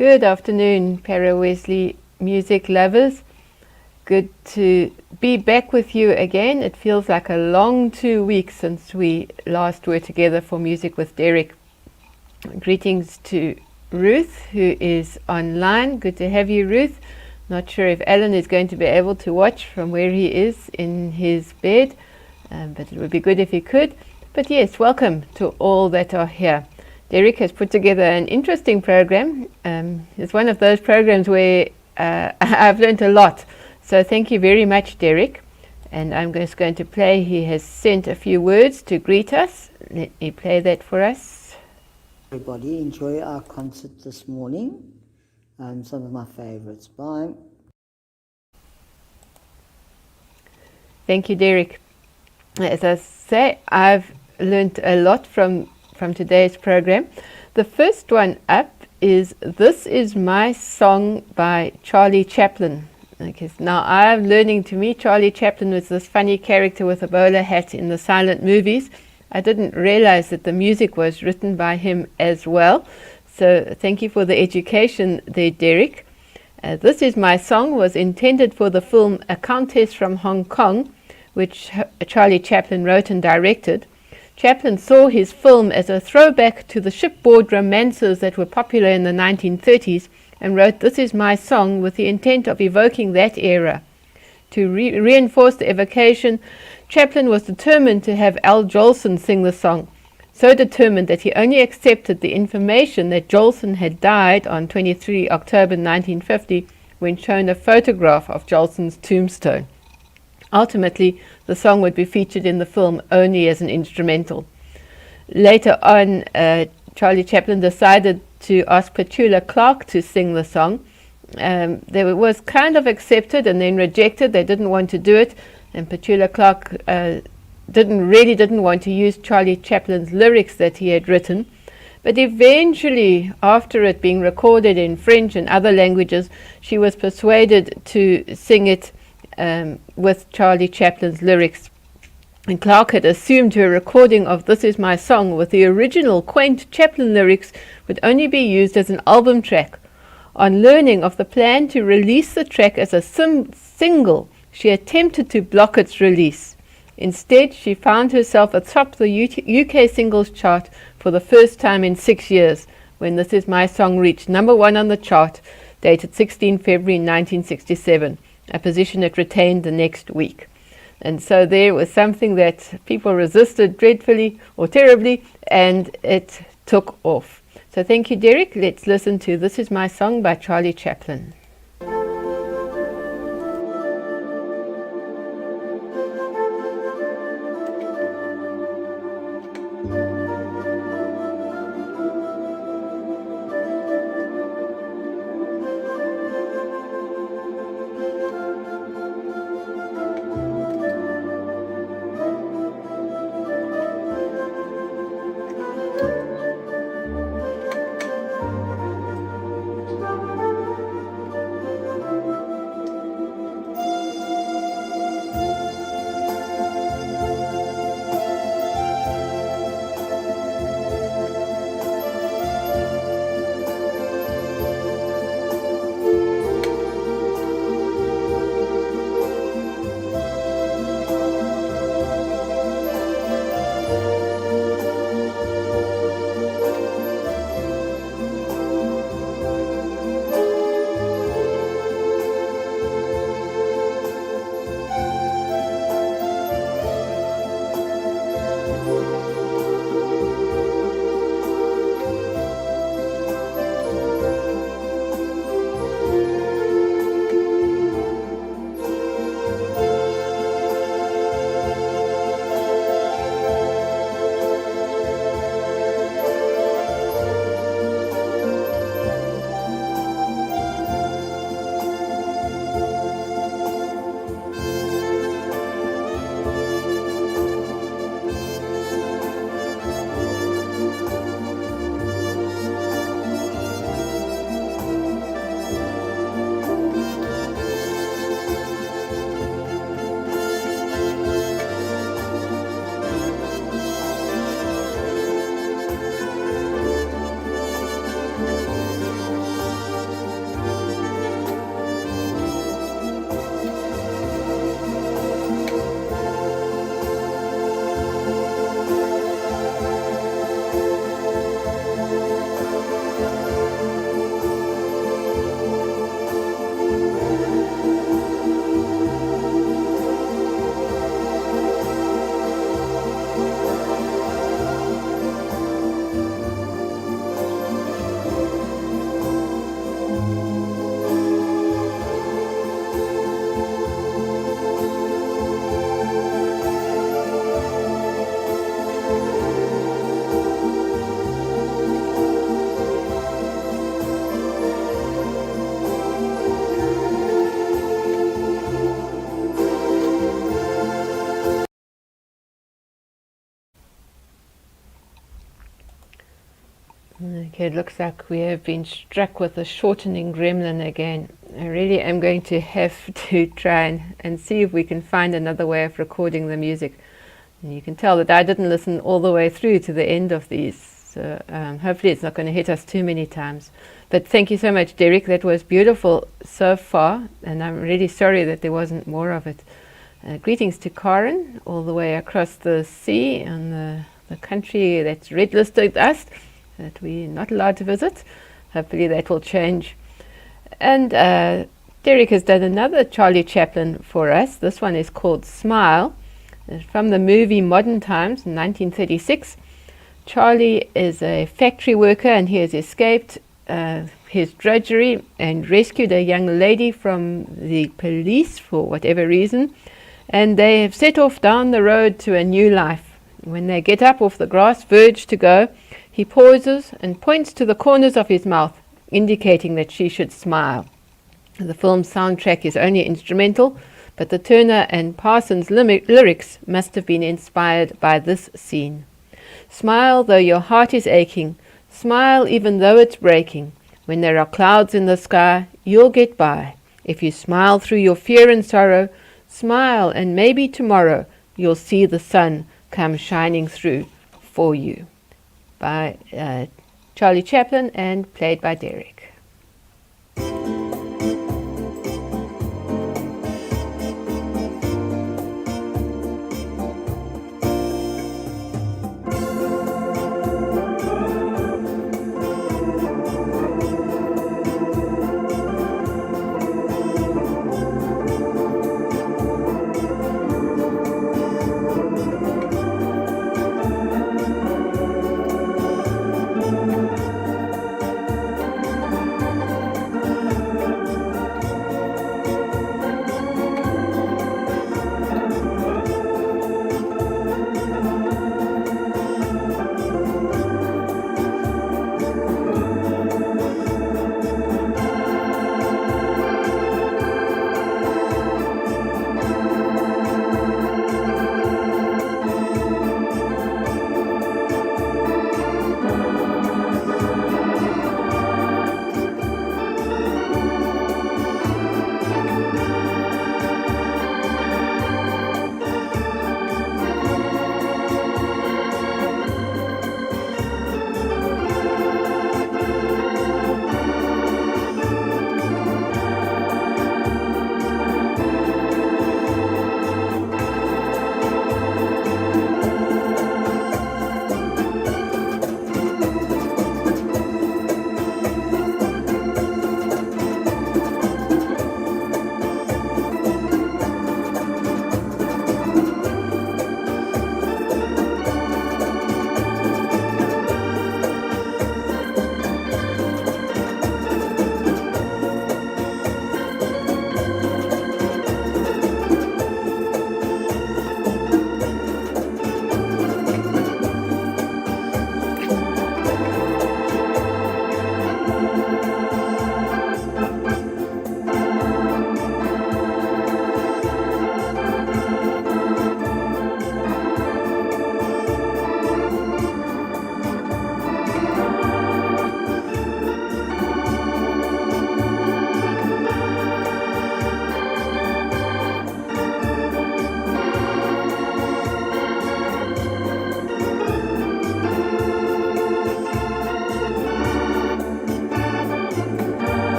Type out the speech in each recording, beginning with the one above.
Good afternoon, Para Wesley music lovers. Good to be back with you again. It feels like a long 2 weeks since we last were together for Music with Derek. Greetings to Ruth, who is online. Good to have you, Ruth. Not sure if Alan is going to be able to watch from where he is in his bed, but it would be good if he could. But yes, welcome to all that are here. Derek has put together an interesting program. It's one of those programs where I've learned a lot. So thank you very much, Derek. And I'm just going to play. He has sent a few words to greet us. Let me play that for us. Everybody, enjoy our concert this morning. Some of my favorites. Bye. Thank you, Derek. As I say, I've learned a lot from today's program. The first one up is This Is My Song by Charlie Chaplin. Okay, now I'm learning to me Charlie Chaplin was this funny character with a bowler hat in the silent movies. I didn't realize that the music was written by him as well. So thank you for the education there, Derek. This Is My Song was intended for the film A Countess from Hong Kong, which Charlie Chaplin wrote and directed. Chaplin saw his film as a throwback to the shipboard romances that were popular in the 1930s and wrote This Is My Song with the intent of evoking that era. To reinforce the evocation, Chaplin was determined to have Al Jolson sing the song, so determined that he only accepted the information that Jolson had died on 23 October 1950 when shown a photograph of Jolson's tombstone. Ultimately, the song would be featured in the film only as an instrumental. Later on, Charlie Chaplin decided to ask Petula Clark to sing the song. It was kind of accepted and then rejected. They didn't want to do it, and Petula Clark didn't want to use Charlie Chaplin's lyrics that he had written. But eventually, after it being recorded in French and other languages, she was persuaded to sing it with Charlie Chaplin's lyrics. And Clark had assumed her recording of This Is My Song with the original quaint Chaplin lyrics would only be used as an album track. On learning of the plan to release the track as a single, she attempted to block its release. Instead, she found herself atop the UK singles chart for the first time in 6 years, when This Is My Song reached number 1 on the chart, dated 16 February 1967. A position it retained the next week. And so there was something that people resisted dreadfully or terribly, and it took off. So thank you, Derek. Let's listen to This Is My Song by Charlie Chaplin. Okay, it looks like we have been struck with a shortening gremlin again. I really am going to have to try and see if we can find another way of recording the music. And you can tell that I didn't listen all the way through to the end of these, so hopefully it's not going to hit us too many times. But thank you so much, Derek. That was beautiful so far, and I'm really sorry that there wasn't more of it. Greetings to Karen, all the way across the sea and the country that's red listed us, that we're not allowed to visit. Hopefully that will change. And Derek has done another Charlie Chaplin for us. This one is called Smile. It's from the movie Modern Times in 1936. Charlie is a factory worker and he has escaped his drudgery and rescued a young lady from the police for whatever reason. And they have set off down the road to a new life. When they get up off the grass, verge to go, he pauses and points to the corners of his mouth, indicating that she should smile. The film's soundtrack is only instrumental, but the Turner and Parsons lyrics must have been inspired by this scene. Smile though your heart is aching, smile even though it's breaking. When there are clouds in the sky, you'll get by. If you smile through your fear and sorrow, smile and maybe tomorrow you'll see the sun come shining through for you. By Charlie Chaplin and played by Derek.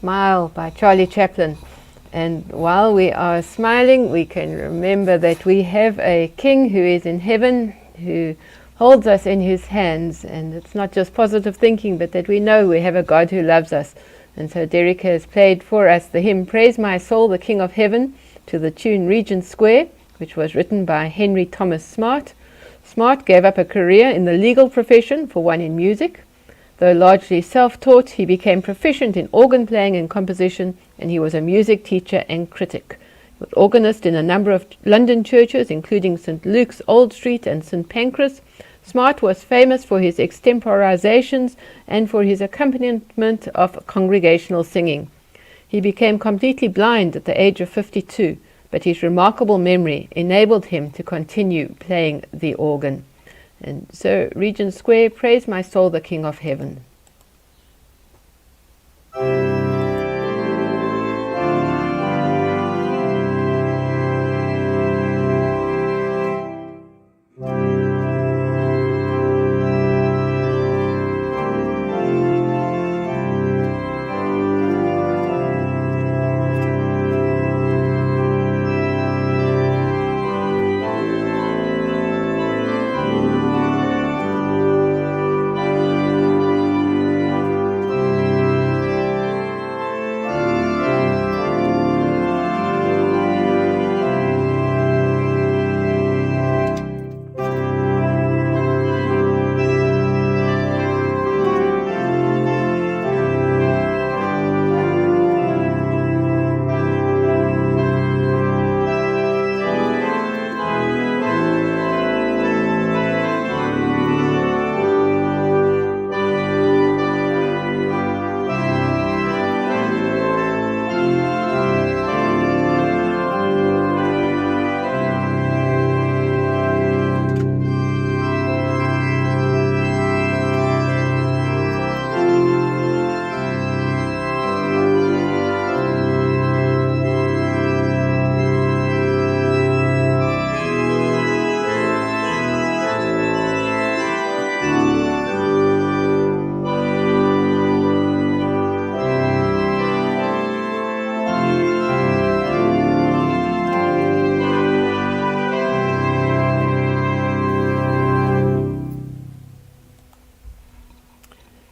Smile by Charlie Chaplin. And while we are smiling, we can remember that we have a King who is in heaven, who holds us in his hands. And it's not just positive thinking, but that we know we have a God who loves us. And so Derek has played for us the hymn Praise My Soul, the King of Heaven, to the tune Regent Square, which was written by Henry Thomas Smart. Smart gave up a career in the legal profession for one in music. Though largely self-taught, he became proficient in organ playing and composition, and he was a music teacher and critic. He was organist in a number of London churches, including St. Luke's Old Street and St. Pancras, Smart was famous for his extemporizations and for his accompaniment of congregational singing. He became completely blind at the age of 52, but his remarkable memory enabled him to continue playing the organ. And so, Regent Square, praise my soul, the King of Heaven.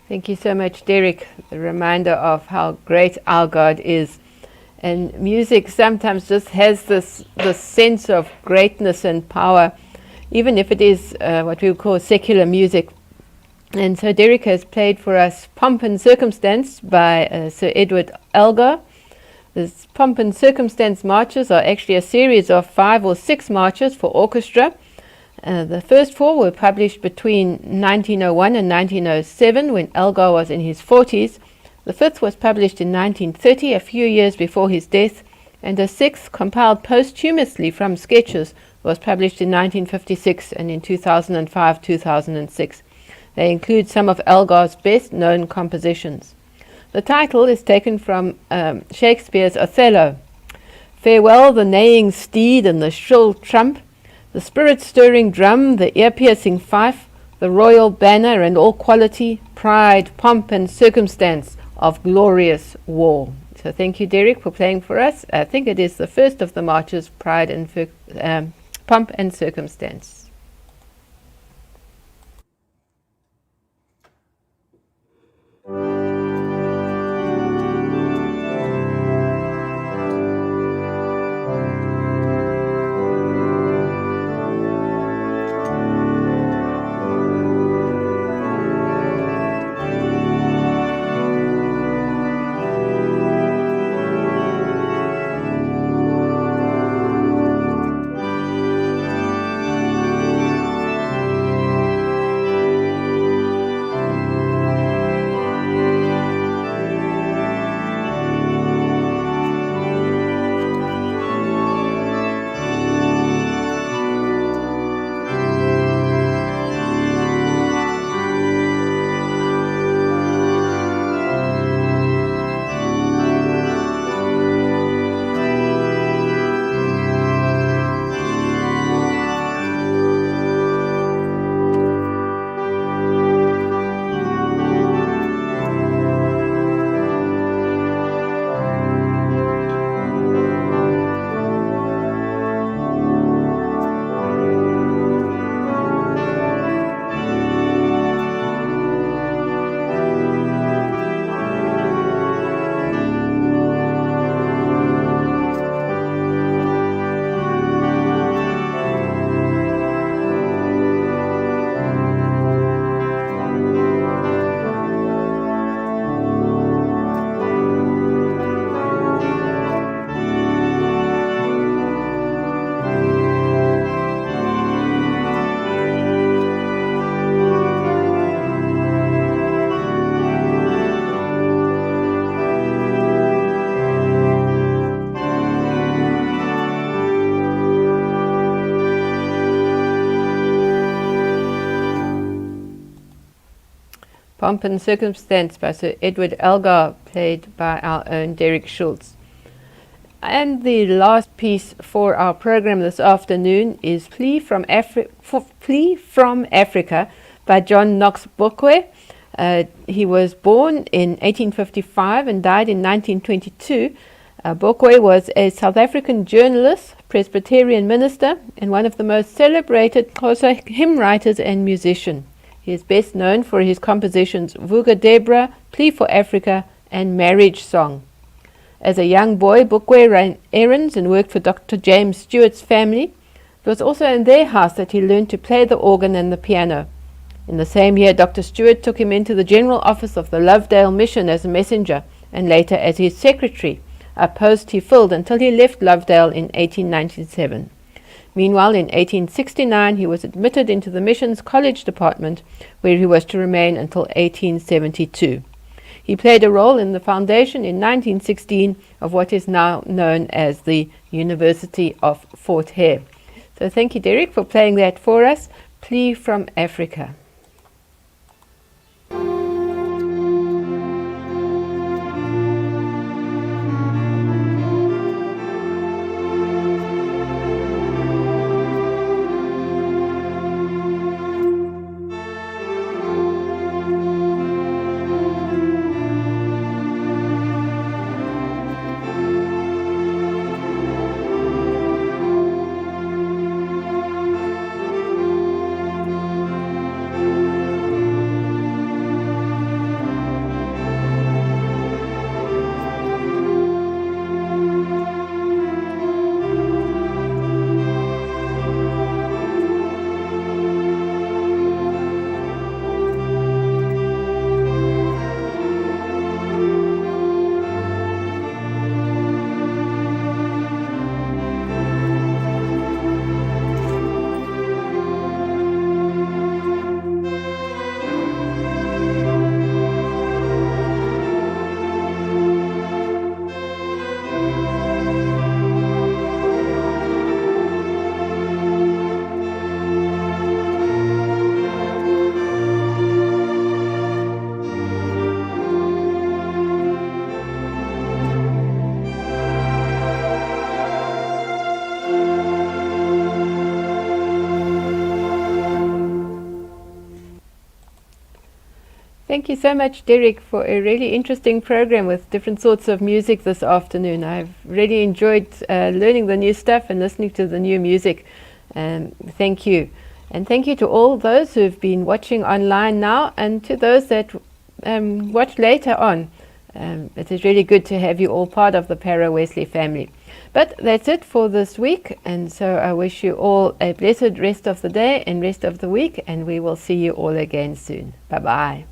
Thank you so much, Derek. The reminder of how great our God is. And music sometimes just has this sense of greatness and power, even if it is what we would call secular music. And so Derek has played for us Pomp and Circumstance by Sir Edward Elgar. The Pomp and Circumstance marches are actually a series of 5 or 6 marches for orchestra. The first 4 were published between 1901 and 1907 when Elgar was in his 40s. The 5th was published in 1930, a few years before his death, and a 6th, compiled posthumously from sketches, was published in 1956 and in 2005-2006. They include some of Elgar's best-known compositions. The title is taken from Shakespeare's Othello. Farewell the neighing steed and the shrill trump, the spirit-stirring drum, the ear-piercing fife, the royal banner and all quality, pride, pomp and circumstance of glorious war. So thank you, Derek, for playing for us. I think it is the first of the marches, Pride and Pomp and Circumstance. Pomp and Circumstances by Sir Edward Elgar, played by our own Derek Schultz. And the last piece for our program this afternoon is Plea from Africa by John Knox Bokwe. He was born in 1855 and died in 1922. Bokwe was a South African journalist, Presbyterian minister, and one of the most celebrated Xhosa hymn writers and musician. He is best known for his compositions Vuga Debra, Plea for Africa, and Marriage Song. As a young boy, Bokwe ran errands and worked for Dr. James Stewart's family. It was also in their house that he learned to play the organ and the piano. In the same year, Dr. Stewart took him into the general office of the Lovedale Mission as a messenger, and later as his secretary, a post he filled until he left Lovedale in 1897. Meanwhile, in 1869, he was admitted into the mission's college department, where he was to remain until 1872. He played a role in the foundation in 1916 of what is now known as the University of Fort Hare. So thank you, Derek, for playing that for us. Plea from Africa. Thank you so much, Derek, for a really interesting program with different sorts of music this afternoon. I've really enjoyed learning the new stuff and listening to the new music. Thank you. And thank you to all those who've been watching online now, and to those that watch later on. It is really good to have you all part of the Para Wesley family. But that's it for this week, and so I wish you all a blessed rest of the day and rest of the week, and we will see you all again soon. Bye-bye.